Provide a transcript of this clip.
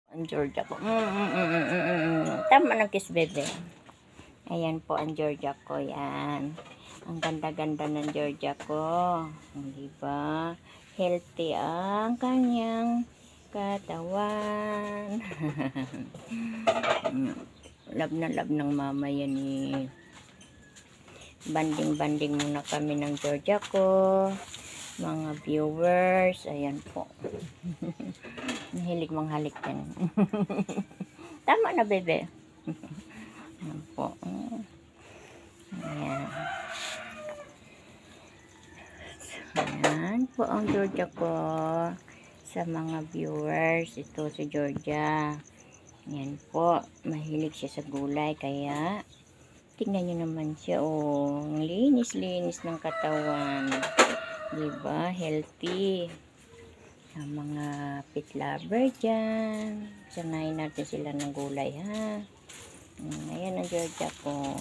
Ang Georgia ko. Tama ng kiss, bebe. Ayan po ang Georgia ko. Yan. Ang ganda-ganda ng Georgia ko. Diba? Healthy ang kanyang katawan. Love na love ng mama yan eh. Banding-banding muna kami ng Georgia ko. Mga viewers. Ayan po. Nahilig manghalik yan. Tama na, bebe. Ayan po. Ayan. Ayan po ang Georgia ko. Sa mga viewers, ito si Georgia. Ayan po. Mahilig siya sa gulay. Kaya, tingnan nyo naman siya. Oh, ang linis-linis ng katawan. Diba? Healthy. Ang mga pet lover dyan. Sanayin natin sila ng gulay, ha? Ayan ang Georgia ko.